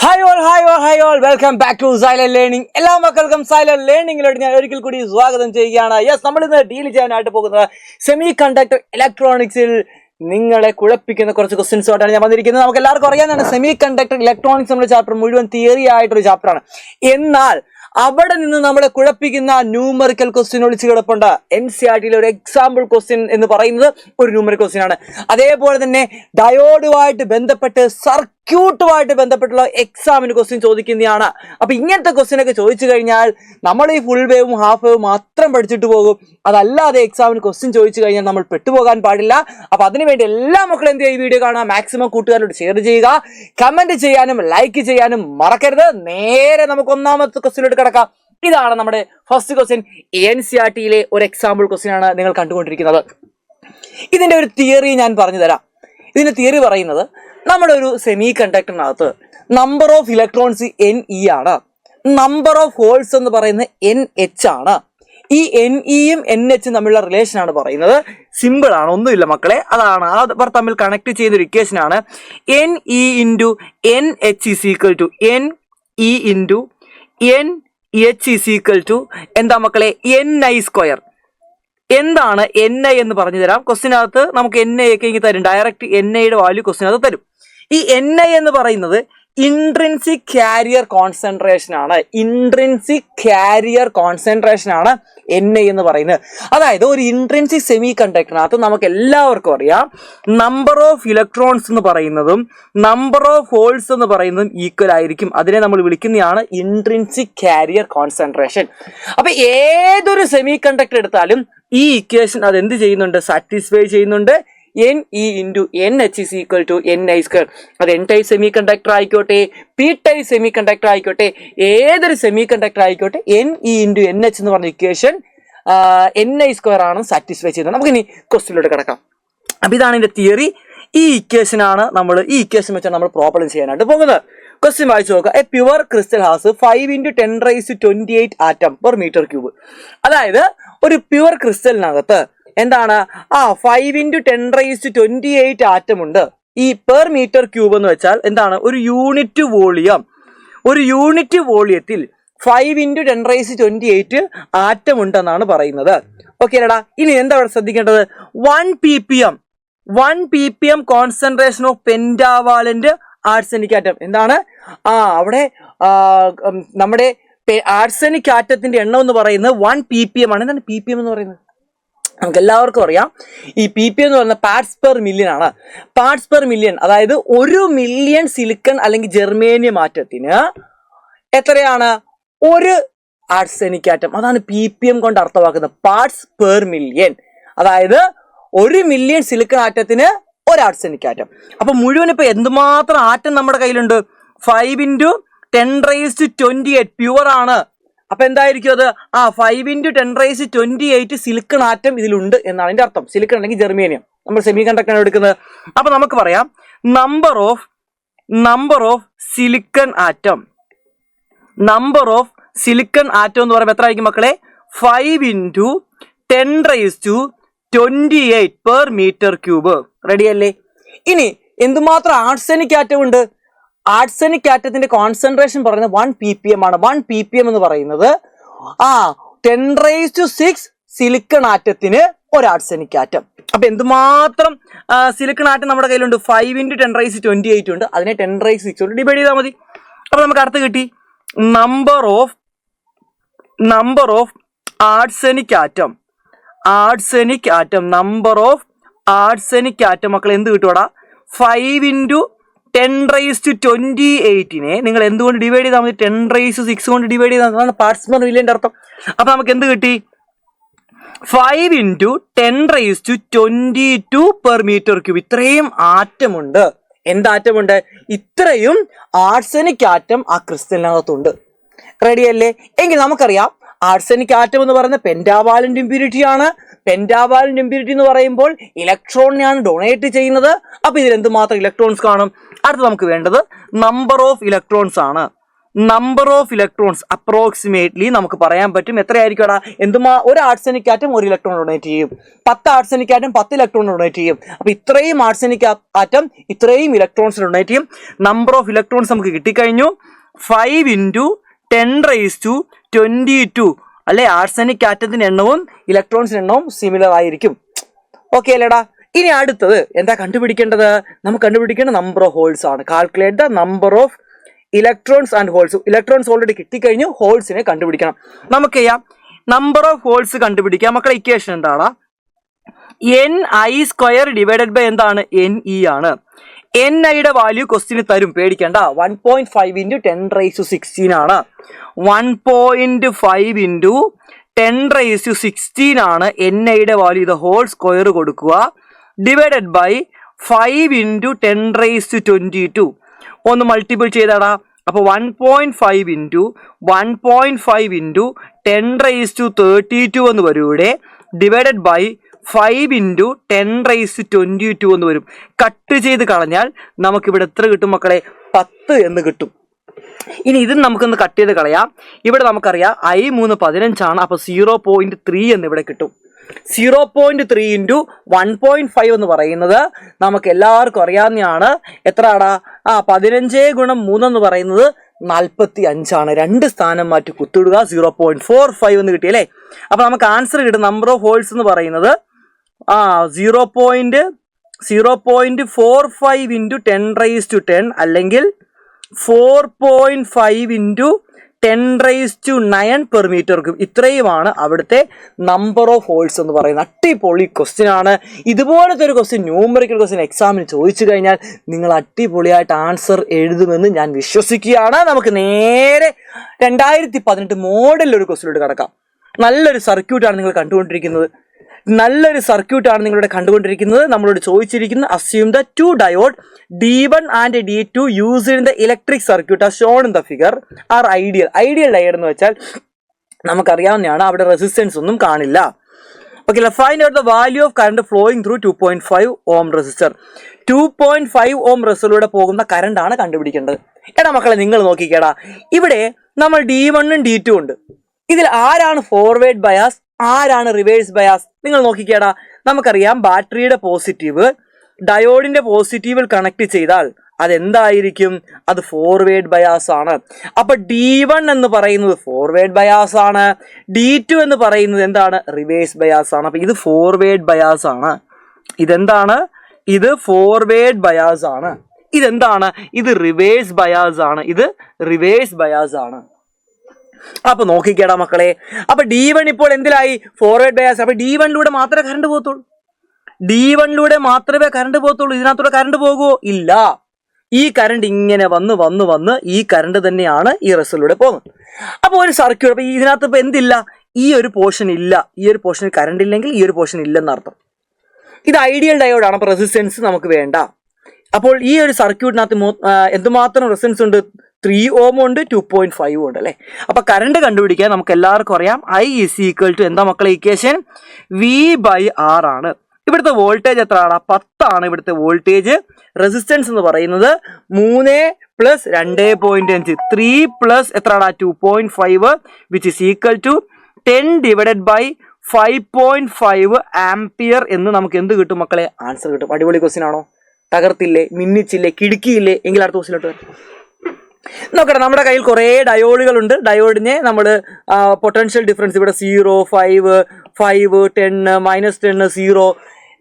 Hi all, welcome back to Silent Learning. എല്ലാ മക്കൾക്കും silent ലേണിംഗിലോട്ട് ഞാൻ ഒരിക്കൽ കൂടി സ്വാഗതം ചെയ്യുകയാണ്. യെസ്, നമ്മൾ ഇന്ന് ഡീൽ ചെയ്യാനായിട്ട് പോകുന്നത് സെമി കണ്ടക്ടർ ഇലക്ട്രോണിക്സിൽ നിങ്ങളെ കുഴപ്പിക്കുന്ന കുറച്ച് ക്വസ്റ്റ്യൻസോട്ടാണ് ഞാൻ വന്നിരിക്കുന്നത്. നമുക്ക് എല്ലാവർക്കും അറിയാവുന്നതാണ് സെമി കണ്ടക്ടർ ഇലക്ട്രോണിക്സ് നമ്മുടെ ചാപ്റ്റർ മുഴുവൻ തിയറി ആയിട്ടൊരു ചാപ്റ്ററാണ്. എന്നാൽ അവിടെ നിന്ന് നമ്മളെ കുഴപ്പിക്കുന്ന ന്യൂമറിക്കൽ ക്വസ്റ്റ്യൻ ഒളിച്ചു കിടപ്പുണ്ട്. NCERTയിലെ ഒരു എക്സാമ്പിൾ ക്വസ്റ്റ്യൻ എന്ന് പറയുന്നത് ഒരു ന്യൂമറിക്കൽ ക്വസ്റ്റ്യൻ ആണ്. അതേപോലെ തന്നെ ഡയോഡുമായിട്ട് ബന്ധപ്പെട്ട് സർക്യൂട്ടുമായിട്ട് ബന്ധപ്പെട്ടുള്ള എക്സാമിന് ക്വസ്റ്റ്യൻ ചോദിക്കുന്നതാണ്. അപ്പൊ ഇങ്ങനത്തെ ക്വസ്റ്റ്യൻ ഒക്കെ ചോദിച്ചു കഴിഞ്ഞാൽ നമ്മൾ ഈ ഫുൾ വേവും ഹാഫ് വേവും മാത്രം പഠിച്ചിട്ട് പോകും. അതല്ലാതെ എക്സാമിന് ക്വസ്റ്റ്യൻ ചോദിച്ചു കഴിഞ്ഞാൽ നമ്മൾ പെട്ടുപോകാൻ പാടില്ല. അപ്പൊ അതിനുവേണ്ടി എല്ലാ മക്കളും എന്ത് ചെയ്യുക, ഈ വീഡിയോ കാണാം, മാക്സിമം കൂട്ടുകാരോട് ഷെയർ ചെയ്യുക, കമന്റ് ചെയ്യാനും ലൈക്ക് ചെയ്യാനും മറക്കരുത്. നേരെ നമുക്ക് ഒന്നാമത്തെ ക്വസ്റ്റ്യനിലോട്ട് കിടക്കാം. ഇതാണ് നമ്മുടെ ഫസ്റ്റ് ക്വസ്റ്റ്യൻ. NCERTയിലെ ഒരു എക്സാമ്പിൾ ക്വസ്റ്റ്യൻ ആണ് നിങ്ങൾ കണ്ടുകൊണ്ടിരിക്കുന്നത്. ഇതിന്റെ ഒരു തിയറി ഞാൻ പറഞ്ഞു തരാം. ഇതിന്റെ തിയറി പറയുന്നത്, നമ്മുടെ ഒരു സെമി കണ്ടക്ടറിനകത്ത് നമ്പർ ഓഫ് ഇലക്ട്രോൺസ് NE ആണ്, നമ്പർ ഓഫ് ഹോൾസ് എന്ന് പറയുന്നത് NH ആണ്. ഈ NEയും NH തമ്മിലുള്ള റിലേഷൻ ആണ് പറയുന്നത്. സിമ്പിൾ ആണ്, ഒന്നുമില്ല മക്കളെ, അതാണ് അവർ തമ്മിൽ കണക്ട് ചെയ്ത ഒരു ഇക്വേഷൻ ആണ്. NE into NH is equal to NE into NH is equal to എന്താ മക്കളെ, NI സ്ക്വയർ. എന്താണ് NI എന്ന് പറഞ്ഞു തരാം. ക്വസ്റ്റിനകത്ത് നമുക്ക് NI ഒക്കെ ഇങ്ങനെ തരും, ഡയറക്റ്റ് NIയുടെ വാല്യൂ ക്വസ്റ്റിനകത്ത് തരും. ഈ NI എന്ന് പറയുന്നത് ഇൻട്രിൻസിക് കാരിയർ കോൺസെൻട്രേഷൻ ആണ്. ഇൻട്രിൻസിക് കാരിയർ കോൺസെൻട്രേഷൻ ആണ് NI എന്ന് പറയുന്നത്. അതായത് ഒരു ഇൻട്രിൻസിക് സെമി കണ്ടക്ടറിനകത്ത് നമുക്ക് എല്ലാവർക്കും അറിയാം, നമ്പർ ഓഫ് ഇലക്ട്രോൺസ് എന്ന് പറയുന്നതും നമ്പർ ഓഫ് ഹോൾസ് എന്ന് പറയുന്നതും ഈക്വൽ ആയിരിക്കും. അതിനെ നമ്മൾ വിളിക്കുന്നതാണ് ഇൻട്രിൻസിക് കാരിയർ കോൺസെൻട്രേഷൻ. അപ്പൊ ഏതൊരു സെമി കണ്ടക്ടർ എടുത്താലും ഈ ഇക്വേഷൻ അത് എന്ത് ചെയ്യുന്നുണ്ട്, സാറ്റിസ്ഫൈ ചെയ്യുന്നുണ്ട്. NE into NH is equal to NI square. അത് N ടൈപ്പ് സെമി കണ്ടക്ടർ ആയിക്കോട്ടെ, P ടൈപ്പ് സെമി കണ്ടക്ടർ ആയിക്കോട്ടെ, ഏതൊരു സെമി കണ്ടക്ടർ ആയിക്കോട്ടെ, NE ഇൻറ്റു NH എന്ന് പറഞ്ഞ ഇക്വേഷൻ NI സ്ക്വയർ ആണ് സാറ്റിസ്ഫൈ ചെയ്യുന്നത്. നമുക്ക് ഇനി ക്വസ്റ്റ്യനിലോട്ട് കിടക്കാം. അപ്പൊ ഇതാണ് ഇതിന്റെ തിയറി. ഈ ഇക്വേഷൻ ആണ് ഈ ഇക്വേഷൻ വെച്ചാണ് നമ്മൾ പ്രോബ്ലം ചെയ്യാനായിട്ട് പോകുന്നത്. ക്വസ്റ്റ്യൻ വായിച്ചു നോക്കുക. A pure crystal has 5 × 10⁻28 atom per metre cube. അതായത് ഒരു പ്യുവർ ക്രിസ്റ്റലിനകത്ത് എന്താണ്, 5 × 10⁻28 ആറ്റം ഉണ്ട്. ഈ പെർ മീറ്റർ ക്യൂബ് എന്ന് വെച്ചാൽ എന്താണ്, ഒരു യൂണിറ്റ് വോളിയം. ഒരു യൂണിറ്റ് വോളിയത്തിൽ 5 × 10⁻28 ആറ്റം ഉണ്ടെന്നാണ് പറയുന്നത്. ഓക്കെ അല്ലടാ. ഇനി എന്താ അവിടെ ശ്രദ്ധിക്കേണ്ടത്, 1 ppm concentration of pentavalent arsenic atom. എന്താണ്, അവിടെ നമ്മുടെ ആർസെനിക് ആറ്റത്തിന്റെ എണ്ണം എന്ന് പറയുന്നത് 1 ppm ആണ്. എന്താണ് ppm എന്ന് പറയുന്നത്? നമുക്ക് എല്ലാവർക്കും അറിയാം, ഈ ppm എന്ന് പറയുന്ന പാർട്സ് പെർ മില്യൺ ആണ്. പാർട്സ് പെർ മില്യൺ, അതായത് 1 മില്യൺ സിലിക്കൺ അല്ലെങ്കിൽ ജെർമേനിയം ആറ്റത്തിന് എത്രയാണ്, 1 ആർസെനിക് ആറ്റം. അതാണ് ppm കൊണ്ട് അർത്ഥമാക്കുന്നത്, പാർട്സ് പെർ മില്യൺ. അതായത് 1 മില്യൺ സിലിക്കൺ ആറ്റത്തിന് 1 ആർസെനിക് ആറ്റം. അപ്പൊ മുഴുവൻ ഇപ്പൊ എന്തുമാത്രം ആറ്റം നമ്മുടെ കയ്യിലുണ്ട്, 5 × 10⁻28 പ്യുവർ ആണ്. അപ്പൊ എന്തായിരിക്കും അത്, 5 × 10⁻28 സിലിക്കൺ ആറ്റം ഇതിലുണ്ട് എന്നാണ് അതിന്റെ അർത്ഥം. സിലിക്കൺ അല്ലെങ്കിൽ ജെർമേനിയം നമ്മൾ സെമി കണ്ടക്ടറാണ് എടുക്കുന്നത്. അപ്പൊ നമുക്ക് പറയാം, number of silicon atom, number of silicon atom എന്ന് പറയുമ്പോൾ എത്ര ആയിരിക്കും മക്കളെ, 5 × 10⁻28 പെർ മീറ്റർ ക്യൂബ്. റെഡി അല്ലേ? ഇനി എന്തുമാത്രം ആർസെനിക് ആറ്റം ഉണ്ട്, ആർസെനിക് ആറ്റത്തിന്റെ കോൺസെൻട്രേഷൻ പറയുന്നത് 1 ppm ആണ്. 1 ppm എന്ന് പറയുന്നത് 10⁻6 സിലിക്കൺ ആറ്റത്തിന് 1 ആർസെനിക് ആറ്റം. അപ്പൊ എന്തുമാത്രം സിലിക്കൺ ആറ്റം നമ്മുടെ കയ്യിലുണ്ട്, 5 × 10⁻28 ഉണ്ട്. അതിനെ 10⁻6 കൊണ്ട് ഡിവൈഡ് ചെയ്താൽ മതി. അപ്പൊ നമുക്ക് അടുത്ത് കിട്ടി, number of arsenic atom. Number of arsenic atom മക്കൾ എന്ത് കിട്ടുവാടാ, 5 × 10⁻28 നിങ്ങൾ എന്തുകൊണ്ട് ഡിവൈഡ് ചെയ്താൽ മതി, 10⁻6 കൊണ്ട് ഡിവൈഡ് ചെയ്താൽ അതാണ് പാർട്സ് പെർ മില്യന്റെ അർത്ഥം. അപ്പൊ നമുക്ക് എന്ത് കിട്ടി, 5 × 10⁻22 പെർ മീറ്റർ ക്യൂബ്. ഇത്രയും ആറ്റമുണ്ട്. എന്താറ്റമുണ്ട്, ഇത്രയും ആർസെനിക് ആറ്റം ആ ക്രിസ്റ്റലിനകത്തുണ്ട്. റെഡി അല്ലേ? എങ്കിൽ നമുക്കറിയാം, ആർസെനിക് ആറ്റം എന്ന് പറയുന്നത് പെന്റാവാലന്റ് ഇമ്പ്യൂരിറ്റി ആണ്. പെന്റാവാലന്റ് ഇമ്പ്യൂരിറ്റി എന്ന് പറയുമ്പോൾ ഇലക്ട്രോണിനെയാണ് ഡൊണേറ്റ് ചെയ്യുന്നത്. അപ്പൊ ഇതിൽ എന്തുമാത്രം ഇലക്ട്രോൺസ് കാണും? അടുത്ത് നമുക്ക് വേണ്ടത് നമ്പർ ഓഫ് ഇലക്ട്രോൺസ് ആണ്. നമ്പർ ഓഫ് ഇലക്ട്രോൺസ് അപ്രോക്സിമേറ്റ്ലി നമുക്ക് പറയാൻ പറ്റും എത്രയായിരിക്കും ഒരു ആർസെനിക് ആറ്റം 1 ഇലക്ട്രോൺ ഡൊണേറ്റ് ചെയ്യും, 10 ആർസെനിക് ആറ്റം 10 ഇലക്ട്രോൺ ഡൊണേറ്റ് ചെയ്യും. അപ്പൊ ഇത്രയും ആർസെനിക് ആറ്റം ഇത്രയും ഇലക്ട്രോൺസ് ഡൊണേറ്റ് ചെയ്യും. നമ്പർ ഓഫ് ഇലക്ട്രോൺസ് നമുക്ക് കിട്ടിക്കഴിഞ്ഞു. 5 × 10⁻22 അല്ലെ, ആർസെനിക് ആറ്റത്തിന്റെ എണ്ണവും ഇലക്ട്രോൺസിന്റെ എണ്ണവും സിമിലർ ആയിരിക്കും. ഓക്കെ അല്ലേടാ? ഇനി അടുത്തത് എന്താ കണ്ടുപിടിക്കേണ്ടത്? നമുക്ക് കണ്ടുപിടിക്കേണ്ട നമ്പർ ഓഫ് ഹോൾസ് ആണ്. Calculate the number of electrons and holes. Electrons already കിട്ടിക്കഴിഞ്ഞു, ഹോൾസിനെ കണ്ടുപിടിക്കണം. നമുക്ക് ചെയ്യാം. നമ്പർ ഓഫ് ഹോൾസ് കണ്ടുപിടിക്കാം. മക്കളെ ഇക്വേഷൻ എന്താണ്? ni² എന്താണ്? Ne ആണ്. ni വാല്യൂ ക്വസ്റ്റിന് തരും, പേടിക്കേണ്ട. 1.5 × 10⁻16 ആണ്. 1.5 × 10⁻16 ആണ് ni വാല്യൂ. ഇത് ഹോൾ സ്ക്വയർ കൊടുക്കുക, ഡിവൈഡഡ് ബൈ 5 × 10⁻22. ഒന്ന് മൾട്ടിപ്പിൾ ചെയ്താടാ. അപ്പൊ 1.5 × 10⁻32 എന്ന് വരും ഇവിടെ, ഡിവൈഡഡ് ബൈ 5 × 10⁻22 എന്ന് വരും. കട്ട് ചെയ്ത് കളഞ്ഞാൽ നമുക്കിവിടെ എത്ര കിട്ടും മക്കളെ? 10 എന്ന് കിട്ടും. ഇനി ഇത് നമുക്കൊന്ന് കട്ട് ചെയ്ത് കളയാം. ഇവിടെ നമുക്കറിയാം i3 15 ആണ്. അപ്പൊ 0.3 എന്ന് ഇവിടെ കിട്ടും. 0.3 × 1.5 എന്ന് പറയുന്നത് നമുക്ക് എല്ലാവർക്കും അറിയാവുന്നതാണ്. എത്രയാടാ? 15 × 3 എന്ന് പറയുന്നത് 45 ആണ്. 2 സ്ഥാനം മാറ്റി കുത്തിടുക, 0.45 എന്ന് കിട്ടിയല്ലേ? അപ്പൊ നമുക്ക് ആൻസർ കിട്ടും. നമ്പർ ഓഫ് ഹോൾസ് എന്ന് പറയുന്നത് 0.45 × 10⁻10 അല്ലെങ്കിൽ 4.5 × 10�9 പെർ മീറ്റർ ക്യൂബ്. ഇത്രയുമാണ് അവിടുത്തെ നമ്പർ ഓഫ് ഹോൾസ് എന്ന് പറയുന്നത്. അടിപൊളി ക്വസ്റ്റ്യൻ ആണ്. ഇതുപോലത്തെ ഒരു ക്വസ്റ്റ്യൻ ന്യൂമറിക്കൽ ക്വസ്റ്റ്യൻ എക്സാമിന് ചോദിച്ചു കഴിഞ്ഞാൽ നിങ്ങൾ അടിപൊളിയായിട്ട് ആൻസർ എഴുതുമെന്ന് ഞാൻ വിശ്വസിക്കുകയാണ്. നമുക്ക് നേരെ 2018 മോഡലിൽ ഒരു ക്വസ്റ്റ്യനിലോട്ട് കടക്കാം. നല്ലൊരു സർക്യൂട്ടാണ് നിങ്ങൾ കണ്ടുകൊണ്ടിരിക്കുന്നത്. നമ്മളോട് ചോദിച്ചിരിക്കുന്നത് assume the 2 diode D1 and D2 used in the electric circuit as shown in the figure are ideal. Ideal diode എന്ന് വെച്ചാൽ നമുക്കറിയാവുന്നതാണ്, അവിടെ റെസിസ്റ്റൻസ് ഒന്നും കാണില്ല. Okay, find out the value of current flowing through 2.5 ohm resistor. 2.5 ഓം റെസിസ്റ്ററിലൂടെ പോകുന്ന current ആണ് കണ്ടുപിടിക്കേണ്ടത്. എടാ മക്കളെ, നിങ്ങൾ നോക്കിക്കേടാ, ഇവിടെ നമ്മൾ D1 ഉം D2 ഉണ്ട്. ഇതിൽ ആരാണ് ഫോർവേഡ് ബയാസ്, ആരാണ് റിവേഴ്സ് ബയാസ്? നിങ്ങൾ നോക്കിക്കേടാ. നമുക്കറിയാം ബാറ്ററിയുടെ പോസിറ്റീവ് ഡയോഡിന്റെ പോസിറ്റീവിൽ കണക്ട് ചെയ്താൽ അതെന്തായിരിക്കും? അത് ഫോർവേഡ് ബയാസ് ആണ്. അപ്പൊ D1 എന്ന് പറയുന്നത് ഫോർവേഡ് ബയാസ് ആണ്, D2 എന്ന് പറയുന്നത് എന്താണ്? റിവേഴ്സ് ബയാസ് ആണ്. അപ്പൊ ഇത് ഫോർവേഡ് ബയാസ് ആണ്. ഇതെന്താണ്? ഇത് ഫോർവേഡ് ബയാസ് ആണ്. ഇതെന്താണ്? ഇത് റിവേഴ്സ് ബയാസ് ആണ്. ഇത് റിവേഴ്സ് ബയാസ് ആണ്. അപ്പൊ നോക്കിക്കേടാ മക്കളെ, അപ്പൊ D1 ഇപ്പോൾ എന്തിലായി? Forward bias. അപ്പൊ D1ലൂടെ മാത്രമേ കറണ്ട് പോകത്തുള്ളൂ. ഇതിനകത്തൂടെ കറണ്ട് പോകുമോ? ഇല്ല. ഈ കറണ്ട് ഇങ്ങനെ വന്ന് ഈ കറണ്ട് തന്നെയാണ് ഈ റെസിസ്റ്ററിലൂടെ പോകുന്നത്. അപ്പൊ ഒരു സർക്യൂട്ട്, അപ്പൊ ഇതിനകത്ത് ഇപ്പൊ എന്തില്ല? ഈ ഒരു പോർഷൻ ഇല്ല. ഈ ഒരു പോർഷനിൽ കറണ്ട് ഇല്ലെങ്കിൽ ഈ ഒരു പോർഷൻ ഇല്ലെന്നർത്ഥം. ഇത് ഐഡിയൽ ഡയോഡാണ്. അപ്പൊ റെസിസ്റ്റൻസ് നമുക്ക് വേണ്ട. അപ്പോൾ ഈ ഒരു സർക്യൂട്ടിനകത്ത് എന്തുമാത്രം റെസിസ്റ്റൻസ് ഉണ്ട്? 3 ഓം ഉണ്ട്, 2.5 ഉണ്ട് അല്ലെ. അപ്പൊ കറണ്ട് കണ്ടുപിടിക്കാൻ നമുക്ക് എല്ലാവർക്കും അറിയാം I = എന്താ മക്കളെ ഇക്വേഷൻ? V/R ആണ്. ഇവിടുത്തെ വോൾട്ടേജ് എത്രയാണ്? 10 ആണ് ഇവിടുത്തെ വോൾട്ടേജ്. റെസിസ്റ്റൻസ് എന്ന് പറയുന്നത് 3 + 2.5 3 + എത്രയാണ്? 2.5 which is equal to 10 / 5.5 ampere എന്ന് നമുക്ക് എന്ത് കിട്ടും മക്കളെ? ആൻസർ കിട്ടും. അടിപൊളി ക്വസ്റ്റ്യൻ ആണോ? തകർത്തില്ലേ? മിന്നിച്ചില്ലേ? കിടുക്കിയില്ലേ? എങ്കിൽ അടുത്ത ക്വസ്റ്റ്യനിലോട്ട് നോക്കട്ടെ. നമ്മുടെ കയ്യിൽ കുറേ ഡയോഡുകളുണ്ട്. ഡയോഡിനെ നമ്മൾ പൊട്ടൻഷ്യൽ ഡിഫറൻസ് ഇവിടെ 0, 5, 10, -10, 0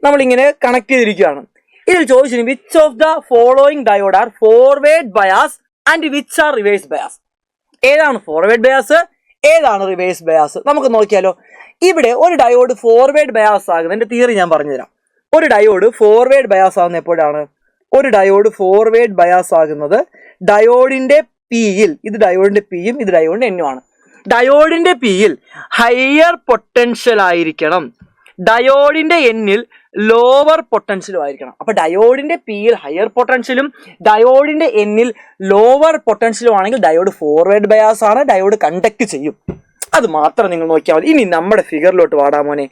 നമ്മളിങ്ങനെ കണക്ട് ചെയ്തിരിക്കുകയാണ്. ഇതിൽ ചോദിച്ചു which of the following diode are forward bias and which are reverse bias? ഏതാണ് ഫോർവേഡ് ബയാസ്, ഏതാണ് റിവേഴ്സ് ബയാസ്? നമുക്ക് നോക്കിയാലോ. ഇവിടെ ഒരു ഡയോഡ് ഫോർവേഡ് ബയാസ് ആകുന്നത്, എൻ്റെ തിയറി ഞാൻ പറഞ്ഞുതരാം. ഒരു ഡയോഡ് ഫോർവേഡ് ബയാസ് ആകുന്ന എപ്പോഴാണ്? ഒരു ഡയോഡ് ഫോർവേഡ് ബയാസ് ആകുന്നത് ഡയോഡിന്റെ പിയിൽ, ഇത് ഡയോഡിന്റെ പിയും ഇത് ഡയോഡിന്റെ എന്നും ആണ്. ഡയോഡിന്റെ പിയിൽ ഹയർ പൊട്ടൻഷ്യൽ ആയിരിക്കണം, ഡയോഡിന്റെ എന്നിൽ ലോവർ പൊട്ടൻഷ്യലും ആയിരിക്കണം. അപ്പൊ ഡയോഡിന്റെ പിയിൽ ഹയർ പൊട്ടൻഷ്യലും ഡയോഡിന്റെ എന്നിൽ ലോവർ പൊട്ടൻഷ്യലും ആണെങ്കിൽ ഡയോഡ് ഫോർവേഡ് ബയാസ് ആണ്, ഡയോഡ് കണ്ടക്ട് ചെയ്യും. അത് മാത്രം നിങ്ങൾ നോക്കിയാൽ മതി. ഇനി നമ്മുടെ ഫിഗറിലോട്ട് വാടാ മോനെ.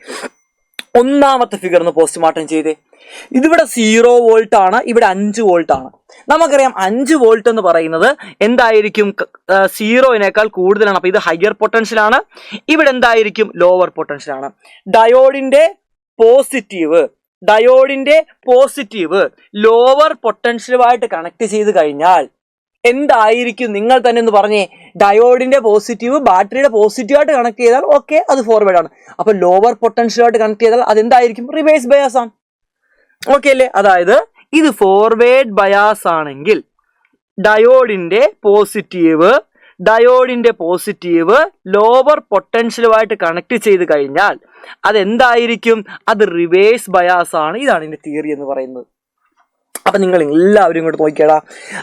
ഒന്നാമത്തെ ഫിഗർ ഒന്ന് പോസ്റ്റ്മോർട്ടം ചെയ്തേ. ഇതിവിടെ 0 വോൾട്ട് ആണ്, ഇവിടെ 5 വോൾട്ട് ആണ്. നമുക്കറിയാം 5 വോൾട്ട് എന്ന് പറയുന്നത് എന്തായിരിക്കും, 0-നേക്കാൾ കൂടുതലാണ്. അപ്പൊ ഇത് ഹയർ പൊട്ടൻഷ്യൽ ആണ്, ഇവിടെ എന്തായിരിക്കും, ലോവർ പൊട്ടൻഷ്യൽ ആണ്. ഡയോഡിന്റെ പോസിറ്റീവ് ലോവർ പൊട്ടൻഷ്യലുമായിട്ട് കണക്ട് ചെയ്ത് കഴിഞ്ഞാൽ എന്തായിരിക്കും, നിങ്ങൾ തന്നെ ഒന്ന് പറഞ്ഞേ. ഡയോഡിന്റെ പോസിറ്റീവ് ബാറ്ററിയുടെ പോസിറ്റീവായിട്ട് കണക്ട് ചെയ്താൽ ഓക്കെ, അത് ഫോർവേഡ് ആണ്. അപ്പൊ ലോവർ പൊട്ടൻഷ്യലുമായിട്ട് കണക്ട് ചെയ്താൽ അതെന്തായിരിക്കും, റിവേഴ്സ് ബയാസ് ആണ്. ഓക്കെ അല്ലേ? അതായത് ഇത് ഫോർവേഡ് ബയാസ് ആണെങ്കിൽ ഡയോഡിന്റെ പോസിറ്റീവ് ലോവർ പൊട്ടൻഷ്യലുമായിട്ട് കണക്ട് ചെയ്ത് കഴിഞ്ഞാൽ അതെന്തായിരിക്കും, അത് റിവേഴ്സ് ബയാസ് ആണ്. ഇതാണ് ഇതിന്റെ തിയറി എന്ന് പറയുന്നത്. അപ്പൊ നിങ്ങൾ എല്ലാവരും ഇങ്ങോട്ട് നോക്കിയാടാ.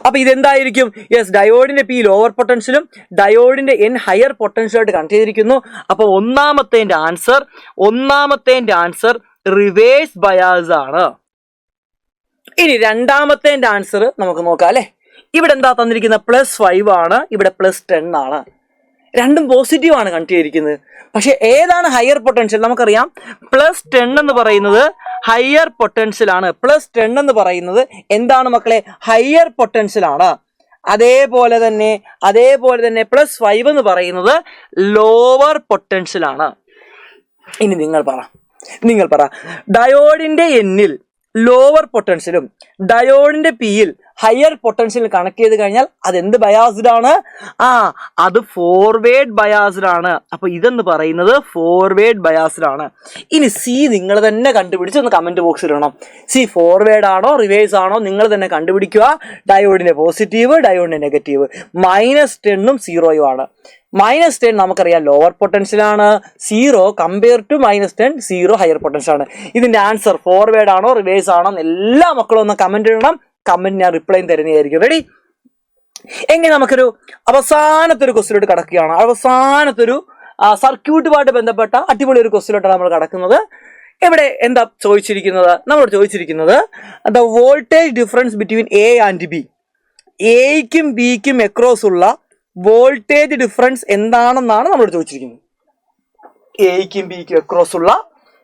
അപ്പൊ ഇതെന്തായിരിക്കും, യെസ്, ഡയോഡിന്റെ പി ലോവർ പൊട്ടൻഷ്യലും ഡയോഡിന്റെ എൻ ഹയർ പൊട്ടൻഷ്യലായിട്ട് കണക്ട് ചെയ്തിരിക്കുന്നു. അപ്പൊ ഒന്നാമത്തെ ആൻസർ റിവേഴ്സ് ബയാസ് ആണ്. ഇനി രണ്ടാമത്തെ ആൻസർ നമുക്ക് നോക്കാം അല്ലെ. ഇവിടെ എന്താ തന്നിരിക്കുന്നത്, +5 ആണ്, ഇവിടെ +10 ആണ്. രണ്ടും പോസിറ്റീവ് ആണ് കണക്ട് ചെയ്തിരിക്കുന്നത്. പക്ഷെ ഏതാണ് ഹയർ പൊട്ടൻഷ്യൽ? നമുക്കറിയാം +10 എന്ന് പറയുന്നത് ഹയർ പൊട്ടൻഷ്യൽ ആണ്. +10 എന്ന് പറയുന്നത് എന്താണ് മക്കളെ, ഹയർ പൊട്ടൻഷ്യൽ ആണ്. അതേപോലെ തന്നെ +5 എന്ന് പറയുന്നത് ലോവർ പൊട്ടൻഷ്യൽ ആണ്. ഇനി നിങ്ങൾ പറ ഡയോഡിന്റെ എന്നിൽ ലോവർ പൊട്ടൻഷ്യലും ഡയോഡിന്റെ പിയിൽ ഹയർ പൊട്ടൻഷ്യൽ കണക്ട് ചെയ്ത് കഴിഞ്ഞാൽ അതെന്ത് ബയാസ്ഡ് ആണ്? അത് ഫോർവേഡ് ബയാസ്ഡ് ആണ്. അപ്പൊ ഇതെന്ന് പറയുന്നത് ഫോർവേഡ് ബയാസ്ഡ് ആണ്. ഇനി സി നിങ്ങൾ തന്നെ കണ്ടുപിടിച്ച് ഒന്ന് കമന്റ് ബോക്സിൽ ഇടണം. സി ഫോർവേഡ് ആണോ റിവേഴ്സ് ആണോ നിങ്ങൾ തന്നെ കണ്ടുപിടിക്കുക. ഡയോഡിന്റെ പോസിറ്റീവ്, ഡയോഡിന്റെ നെഗറ്റീവ്, -10ഉം 0ഉം ആണ്. -10 നമുക്കറിയാം ലോവർ പൊട്ടൻഷ്യൽ ആണ്. 0 കമ്പയർ ടു -10, 0 ഹയർ പൊട്ടൻഷ്യൽ ആണ്. ഇതിന്റെ ആൻസർ ഫോർവേഡ് ആണോ റിവേഴ്സ് ആണോ എല്ലാ മക്കളും ഒന്ന് കമന്റ് ഇടണം. കമന്റ് ഞാൻ റിപ്ലൈ തരുന്നതായിരിക്കും. റെഡി? എങ്ങനെ നമുക്കൊരു അവസാനത്തെ ഒരു ക്വസ്റ്റിലോട്ട് കടക്കുകയാണ്. അവസാനത്തൊരു സർക്യൂട്ടുമായിട്ട് ബന്ധപ്പെട്ട അടിപൊളി ഒരു ക്വസ്റ്റിലോട്ടാണ് നമ്മൾ കടക്കുന്നത്. ഇവിടെ എന്താ ചോദിച്ചിരിക്കുന്നത്, നമ്മളോട് ചോദിച്ചിരിക്കുന്നത് the voltage difference between A and B. എയ്ക്കും ബിക്കും അക്രോസ് ഉള്ള വോൾട്ടേജ് ഡിഫറൻസ് എന്താണെന്നാണ് നമ്മളോട് ചോദിച്ചിരിക്കുന്നത്. എയ്ക്കും ബിക്കും അക്രോസ് ഉള്ള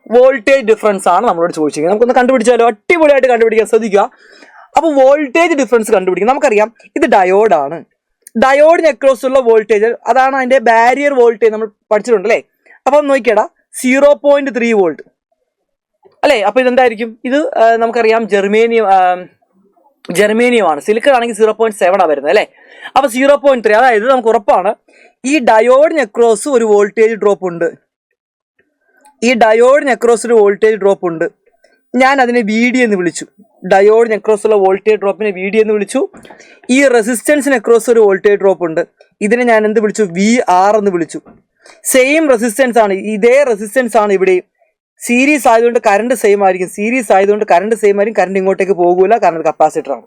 വോൾട്ടേജ് ഡിഫറൻസ് ആണ് നമ്മളോട് ചോദിച്ചിരിക്കുന്നത്. നമുക്കൊന്ന് കണ്ടുപിടിച്ചാലോ? അടിപൊളിയായിട്ട് കണ്ടുപിടിക്കാൻ ശ്രദ്ധിക്കുക. അപ്പൊ വോൾട്ടേജ് ഡിഫറൻസ് കണ്ടുപിടിക്കാം. നമുക്കറിയാം ഇത് ഡയോഡാണ്. ഡയോഡിന് അക്രോസ് ഉള്ള വോൾട്ടേജ് അതാണ് അതിന്റെ ബാരിയർ വോൾട്ടേജ് നമ്മൾ പഠിച്ചിട്ടുണ്ട് അല്ലേ. അപ്പം നോക്കിയടാ 0.3 വോൾട്ട് അല്ലെ. അപ്പൊ ഇതെന്തായിരിക്കും, ഇത് നമുക്കറിയാം ജെർമേനിയം ആണ്. സിലിക്കൺ ആണെങ്കിൽ 0.7 വരുന്നത് അല്ലെ. അപ്പൊ 0.3, അതായത് നമുക്ക് ഉറപ്പാണ് ഈ ഡയോഡിന് അക്രോസ് ഒരു വോൾട്ടേജ് ഡ്രോപ്പ് ഉണ്ട്. ഞാൻ അതിനെ VD എന്ന് വിളിച്ചു. ഡയോഡിന് അക്രോസ് ഉള്ള വോൾട്ടേജ് ഡ്രോപ്പിനെ VD എന്ന് വിളിച്ചു. ഈ റെസിസ്റ്റൻസിന് അക്രോസ് ഒരു വോൾട്ടേജ് ഡ്രോപ്പ് ഉണ്ട്. ഇതിനെ ഞാൻ എന്ത് വിളിച്ചു, VR എന്ന് വിളിച്ചു. സെയിം റെസിസ്റ്റൻസ് ആണ്, ഇതേ റെസിസ്റ്റൻസ് ആണ് ഇവിടെ. സീരീസ് ആയതുകൊണ്ട് കറണ്ട് സെയിം ആയിരിക്കും. കറണ്ട് ഇങ്ങോട്ടേക്ക് പോകൂല, കാരണം കപ്പാസിറ്റർ ആണ്.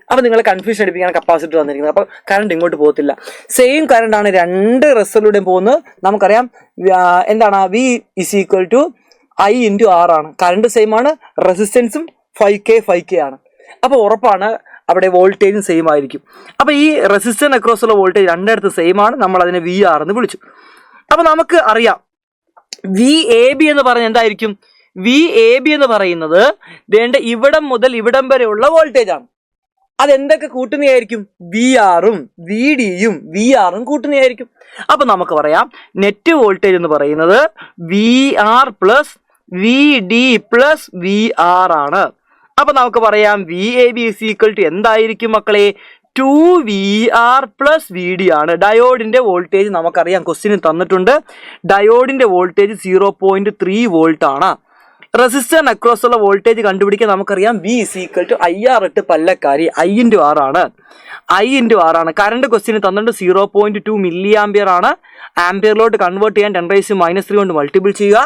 അപ്പൊ നിങ്ങളെ കൺഫ്യൂഷൻ അടിപ്പിക്കാൻ കപ്പാസിറ്റർ വന്നിരിക്കുന്നത്. അപ്പൊ കറണ്ട് ഇങ്ങോട്ട് പോകത്തില്ല. സെയിം കറണ്ട് ആണ് രണ്ട് റെസിസ്റ്ററിലൂടെയും പോകുന്നത്. നമുക്കറിയാം എന്താണ്, V = I × R ആണ്. കറണ്ട് സെയിം ആണ്, റെസിസ്റ്റൻസും 5K ആണ്. അപ്പൊ ഉറപ്പാണ് അവിടെ വോൾട്ടേജും സെയിം ആയിരിക്കും. അപ്പൊ ഈ റെസിസ്റ്ററിന് അക്രോസ് ഉള്ള വോൾട്ടേജ് രണ്ടിടത്ത് സെയിം ആണ്. നമ്മൾ അതിനെ VR എന്ന് വിളിച്ചു. അപ്പൊ നമുക്ക് അറിയാം VAB എന്ന് പറഞ്ഞാൽ എന്തായിരിക്കും, VAB എന്ന് പറയുന്നത് ഇവിടം മുതൽ ഇവിടം വരെയുള്ള വോൾട്ടേജ് ആണ്. അതെന്തൊക്കെ കൂട്ടുന്നതായിരിക്കും, VRഉം VDയും VRഉം കൂട്ടുന്നതായിരിക്കും. അപ്പൊ നമുക്ക് പറയാം നെറ്റ് വോൾട്ടേജ് എന്ന് പറയുന്നത് VR + VD + VR ആണ്. അപ്പൊ നമുക്ക് പറയാം VAB = എന്തായിരിക്കും മക്കളെ, 2VR + VD ആണ്. ഡയോഡിന്റെ വോൾട്ടേജ് നമുക്കറിയാം, ക്വസ്റ്റ്യൻ തന്നിട്ടുണ്ട്. ഡയോഡിന്റെ വോൾട്ടേജ് 0.3 വോൾട്ട് ആണ്. റെസിസ്റ്ററിന് അക്രോസ് ഉള്ള വോൾട്ടേജ് കണ്ടുപിടിക്കാൻ നമുക്കറിയാം V = IR ഇട്ട് പല്ലക്കാരി, I × R ആണ്. കറണ്ട് ക്വസ്റ്റ്യൻ തന്നിട്ടുണ്ട് 0.2 മില്ലി ആംപിയർ ആണ്. ആംപിയറിലോട്ട് കൺവേർട്ട് ചെയ്യാൻ 10⁻³ കൊണ്ട് മൾട്ടിപ്പിൾ ചെയ്യുക.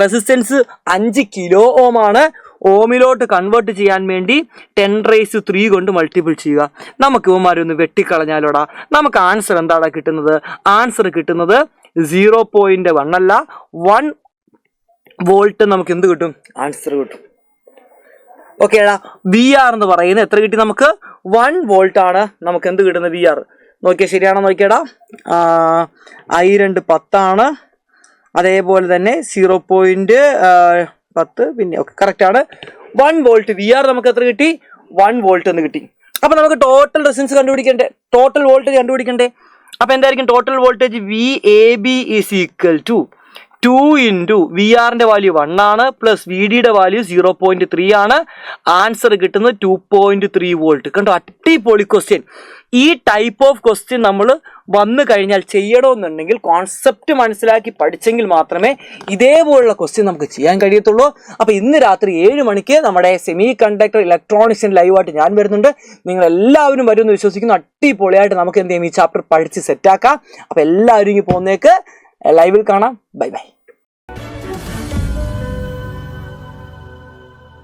റെസിസ്റ്റൻസ് 5 കിലോ ഓം ആണ്. ഓമിലോട്ട് കൺവേർട്ട് ചെയ്യാൻ വേണ്ടി 10⁻³ കൊണ്ട് മൾട്ടിപ്പിൾ ചെയ്യുക. നമുക്ക് ഇവന്മാരൊന്ന് വെട്ടിക്കളഞ്ഞാലോടാ. നമുക്ക് ആൻസർ എന്താണ് കിട്ടുന്നത്? ആൻസർ കിട്ടുന്നത് 0.1 അല്ല 1 വോൾട്ട്. നമുക്ക് എന്ത് കിട്ടും? ആൻസർ കിട്ടും. ഓക്കേടാ. VR എന്ന് പറയുന്നത് എത്ര കിട്ടി നമുക്ക്? 1 വോൾട്ട് ആണ് നമുക്ക് എന്ത് കിട്ടുന്നത്, VR. നോക്കിയാൽ ശരിയാണോ നോക്കിയടാ. I2 10 ആണ്. അതേപോലെ തന്നെ 0.1 10 പിന്നെ ഓക്കെ കറക്റ്റ് ആണ്. 1 വോൾട്ട് VR നമുക്ക് എത്ര കിട്ടി? 1 വോൾട്ട് എന്ന് കിട്ടി. അപ്പൊ നമുക്ക് ടോട്ടൽ റെസിസ്റ്റൻസ് കണ്ടുപിടിക്കണ്ടേ, ടോട്ടൽ വോൾട്ടേജ് കണ്ടുപിടിക്കണ്ടേ? അപ്പൊ എന്തായിരിക്കും total voltage? VAB is equal to 2 into VR value 1 ആണ് പ്ലസ് VD വാല്യൂ 0.3 ആണ്. ആൻസർ കിട്ടുന്നത് 2.3 വോൾട്ട്. കണ്ടോ, അടിപൊളി ക്വസ്റ്റ്യൻ. ഈ ടൈപ്പ് ഓഫ് ക്വസ്റ്റ്യൻ നമ്മൾ വന്നു കഴിഞ്ഞാൽ ചെയ്യണമെന്നുണ്ടെങ്കിൽ കോൺസെപ്റ്റ് മനസ്സിലാക്കി പഠിച്ചെങ്കിൽ മാത്രമേ ഇതേപോലുള്ള ക്വസ്റ്റ്യൻ നമുക്ക് ചെയ്യാൻ കഴിയത്തുള്ളൂ. അപ്പോൾ ഇന്ന് രാത്രി 7 മണിക്ക് നമ്മുടെ സെമി കണ്ടക്ടർ ഇലക്ട്രോണിക്സിൻ ലൈവായിട്ട് ഞാൻ വരുന്നുണ്ട്. നിങ്ങൾ എല്ലാവരും വരുമെന്ന് വിശ്വസിക്കുന്നു. അടിപൊളിയായിട്ട് നമുക്ക് എന്ത് ചെയ്യും, ഈ ചാപ്റ്റർ പഠിച്ച് സെറ്റാക്കാം. അപ്പോൾ എല്ലാവരും ഇങ്ങനെ പോകുന്നേക്ക് ലൈവിൽ കാണാം. Bye bye.